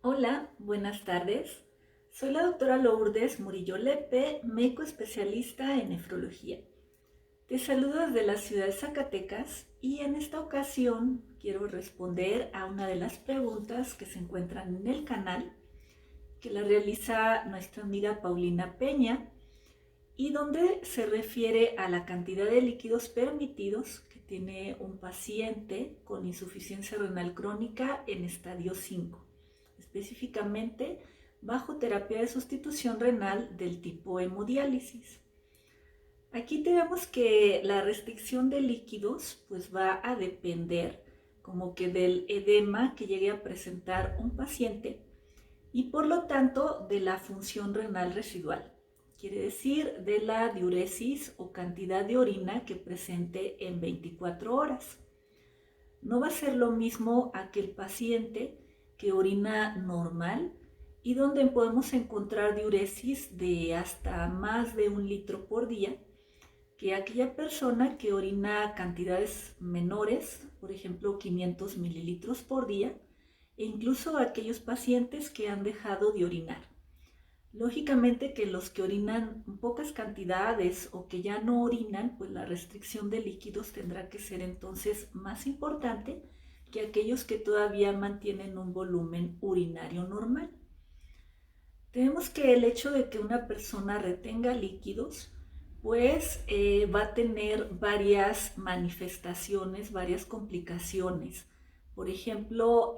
Hola, buenas tardes. Soy la doctora Lourdes Murillo Lepe, médico especialista en nefrología. Te saludo desde la ciudad de Zacatecas y en esta ocasión quiero responder a una de las preguntas que se encuentran en el canal, que la realiza nuestra amiga Paulina Peña y donde se refiere a la cantidad de líquidos permitidos que tiene un paciente con insuficiencia renal crónica en estadio 5, específicamente bajo terapia de sustitución renal del tipo hemodiálisis. Aquí tenemos que la restricción de líquidos pues va a depender como que del edema que llegue a presentar un paciente y por lo tanto de la función renal residual, quiere decir de la diuresis o cantidad de orina que presente en 24 horas. No va a ser lo mismo aquel paciente que orina normal y donde podemos encontrar diuresis de hasta más de 1 litro por día, que aquella persona que orina cantidades menores, por ejemplo 500 mililitros por día, e incluso aquellos pacientes que han dejado de orinar. Lógicamente que los que orinan pocas cantidades o que ya no orinan, pues la restricción de líquidos tendrá que ser entonces más importante que aquellos que todavía mantienen un volumen urinario normal. Tenemos que el hecho de que una persona retenga líquidos, pues va a tener varias manifestaciones, varias complicaciones. Por ejemplo,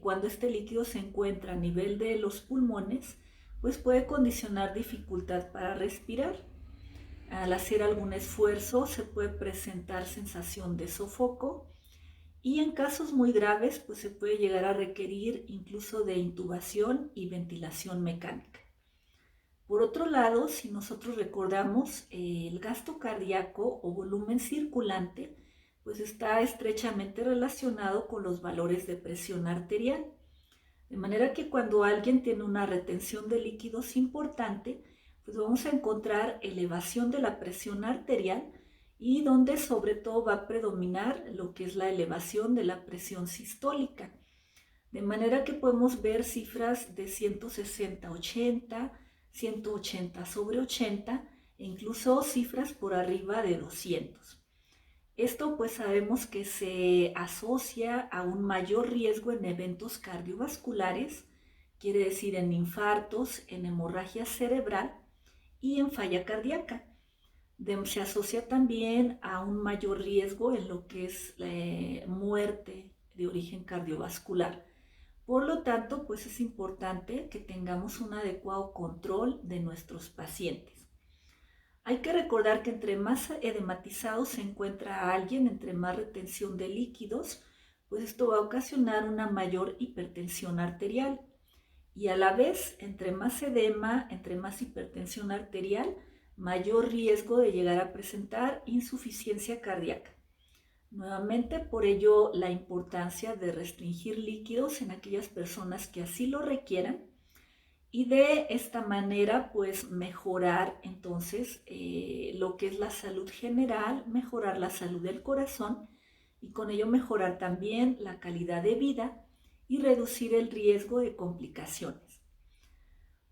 cuando este líquido se encuentra a nivel de los pulmones, pues puede condicionar dificultad para respirar. Al hacer algún esfuerzo se puede presentar sensación de sofoco y en casos muy graves pues se puede llegar a requerir incluso de intubación y ventilación mecánica. Por otro lado, si nosotros recordamos, el gasto cardíaco o volumen circulante pues está estrechamente relacionado con los valores de presión arterial. De manera que cuando alguien tiene una retención de líquidos importante, pues vamos a encontrar elevación de la presión arterial y donde sobre todo va a predominar lo que es la elevación de la presión sistólica. De manera que podemos ver cifras de 160/80, 180/80 e incluso cifras por arriba de 200. Esto pues sabemos que se asocia a un mayor riesgo en eventos cardiovasculares, quiere decir en infartos, en hemorragia cerebral y en falla cardíaca. Se asocia también a un mayor riesgo en lo que es muerte de origen cardiovascular. Por lo tanto, pues es importante que tengamos un adecuado control de nuestros pacientes. Hay que recordar que entre más edematizado se encuentra alguien, entre más retención de líquidos, pues esto va a ocasionar una mayor hipertensión arterial. Y a la vez, entre más edema, entre más hipertensión arterial, mayor riesgo de llegar a presentar insuficiencia cardíaca. Nuevamente, por ello, la importancia de restringir líquidos en aquellas personas que así lo requieran y de esta manera pues mejorar entonces lo que es la salud general, mejorar la salud del corazón y con ello mejorar también la calidad de vida y reducir el riesgo de complicaciones.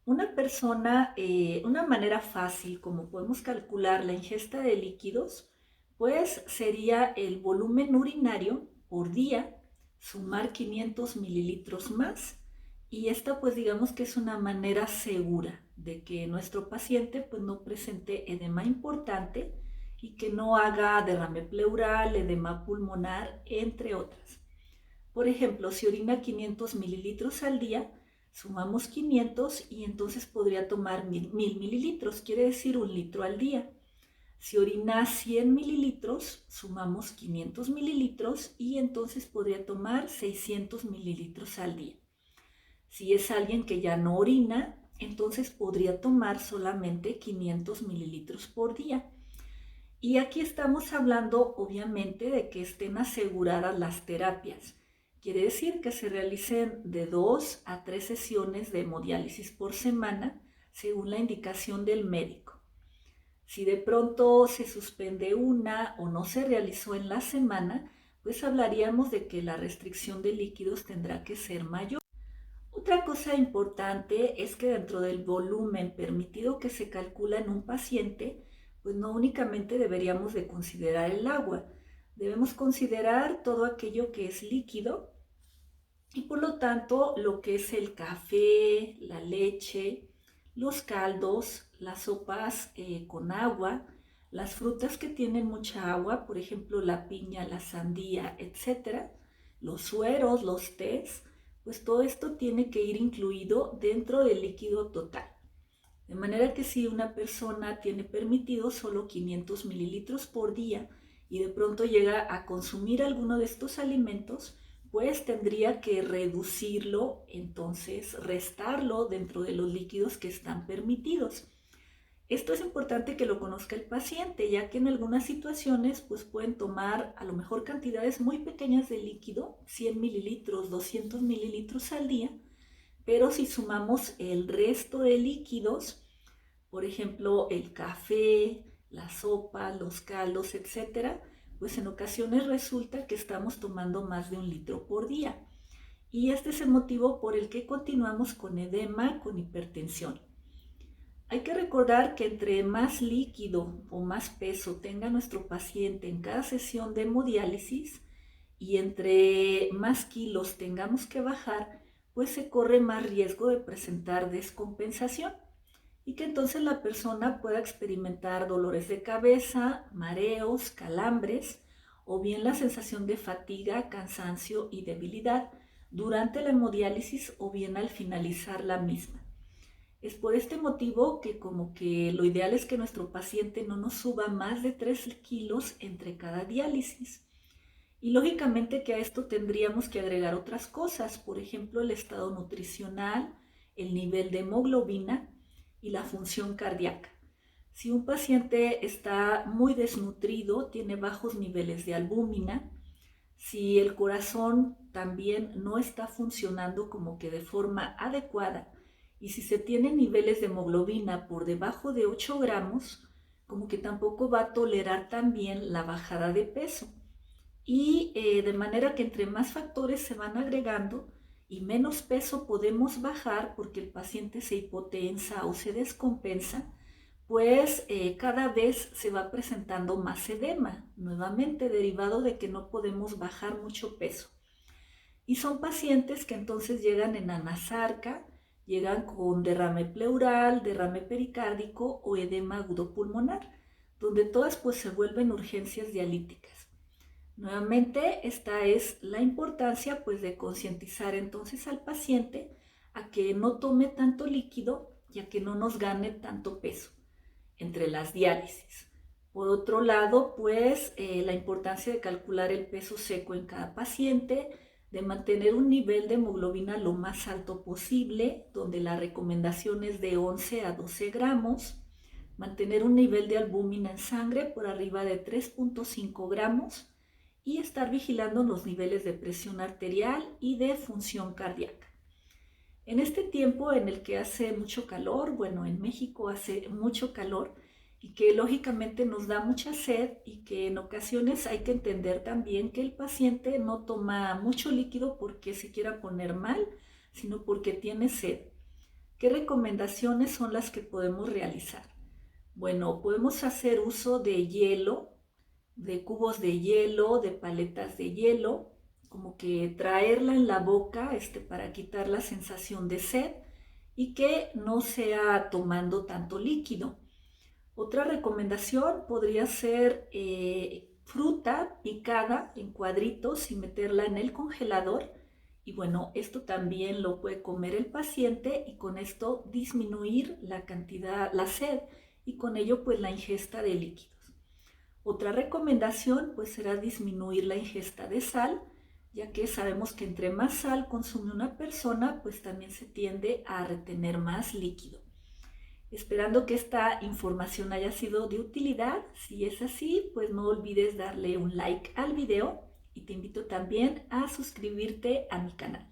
Una manera fácil como podemos calcular la ingesta de líquidos, pues sería el volumen urinario por día, sumar 500 mililitros más, y esta pues digamos que es una manera segura de que nuestro paciente pues no presente edema importante y que no haga derrame pleural, edema pulmonar, entre otras. Por ejemplo, si orina 500 mililitros al día, sumamos 500 y entonces podría tomar 1000 mililitros, quiere decir 1 litro al día. Si orina 100 mililitros, sumamos 500 mililitros y entonces podría tomar 600 mililitros al día. Si es alguien que ya no orina, entonces podría tomar solamente 500 mililitros por día. Y aquí estamos hablando obviamente de que estén aseguradas las terapias. Quiere decir que se realicen de 2 a 3 sesiones de hemodiálisis por semana según la indicación del médico. Si de pronto se suspende una o no se realizó en la semana, pues hablaríamos de que la restricción de líquidos tendrá que ser mayor. Otra cosa importante es que dentro del volumen permitido que se calcula en un paciente, pues no únicamente deberíamos de considerar el agua, debemos considerar todo aquello que es líquido y por lo tanto lo que es el café, la leche, los caldos, las sopas con agua, las frutas que tienen mucha agua, por ejemplo la piña, la sandía, etcétera, los sueros, los tés, pues todo esto tiene que ir incluido dentro del líquido total. De manera que si una persona tiene permitido solo 500 mililitros por día y de pronto llega a consumir alguno de estos alimentos, pues tendría que reducirlo, entonces restarlo dentro de los líquidos que están permitidos. Esto es importante que lo conozca el paciente, ya que en algunas situaciones pues pueden tomar a lo mejor cantidades muy pequeñas de líquido, 100 mililitros, 200 mililitros al día, pero si sumamos el resto de líquidos, por ejemplo el café, la sopa, los caldos, etcétera, pues en ocasiones resulta que estamos tomando más de 1 litro por día. Y este es el motivo por el que continuamos con edema, con hipertensión. Hay que recordar que entre más líquido o más peso tenga nuestro paciente en cada sesión de hemodiálisis y entre más kilos tengamos que bajar, pues se corre más riesgo de presentar descompensación y que entonces la persona pueda experimentar dolores de cabeza, mareos, calambres o bien la sensación de fatiga, cansancio y debilidad durante la hemodiálisis o bien al finalizar la misma. Es por este motivo que como que lo ideal es que nuestro paciente no nos suba más de 3 kilos entre cada diálisis. Y lógicamente que a esto tendríamos que agregar otras cosas, por ejemplo el estado nutricional, el nivel de hemoglobina y la función cardíaca. Si un paciente está muy desnutrido, tiene bajos niveles de albúmina, si el corazón también no está funcionando como que de forma adecuada y si se tienen niveles de hemoglobina por debajo de 8 gramos, como que tampoco va a tolerar también la bajada de peso. Y de manera que entre más factores se van agregando y menos peso podemos bajar porque el paciente se hipotensa o se descompensa, pues cada vez se va presentando más edema, nuevamente derivado de que no podemos bajar mucho peso. Y son pacientes que entonces llegan en anasarca, llegan con derrame pleural, derrame pericárdico o edema agudo pulmonar, donde todas pues se vuelven urgencias dialíticas. Nuevamente, esta es la importancia pues de concientizar entonces al paciente a que no tome tanto líquido y a que no nos gane tanto peso entre las diálisis. Por otro lado, pues la importancia de calcular el peso seco en cada paciente, de mantener un nivel de hemoglobina lo más alto posible, donde la recomendación es de 11 a 12 gramos, mantener un nivel de albúmina en sangre por arriba de 3.5 gramos y estar vigilando los niveles de presión arterial y de función cardíaca. En este tiempo en el que hace mucho calor, bueno, en México hace mucho calor y que lógicamente nos da mucha sed y que en ocasiones hay que entender también que el paciente no toma mucho líquido porque se quiera poner mal, sino porque tiene sed. ¿Qué recomendaciones son las que podemos realizar? Bueno, podemos hacer uso de hielo, de cubos de hielo, de paletas de hielo, como que traerla en la boca para quitar la sensación de sed y que no sea tomando tanto líquido. Otra recomendación podría ser fruta picada en cuadritos y meterla en el congelador. Y bueno, esto también lo puede comer el paciente y con esto disminuir la cantidad, la sed y con ello pues la ingesta de líquidos. Otra recomendación pues será disminuir la ingesta de sal, ya que sabemos que entre más sal consume una persona, pues también se tiende a retener más líquido. Esperando que esta información haya sido de utilidad. Si es así, pues no olvides darle un like al video y te invito también a suscribirte a mi canal.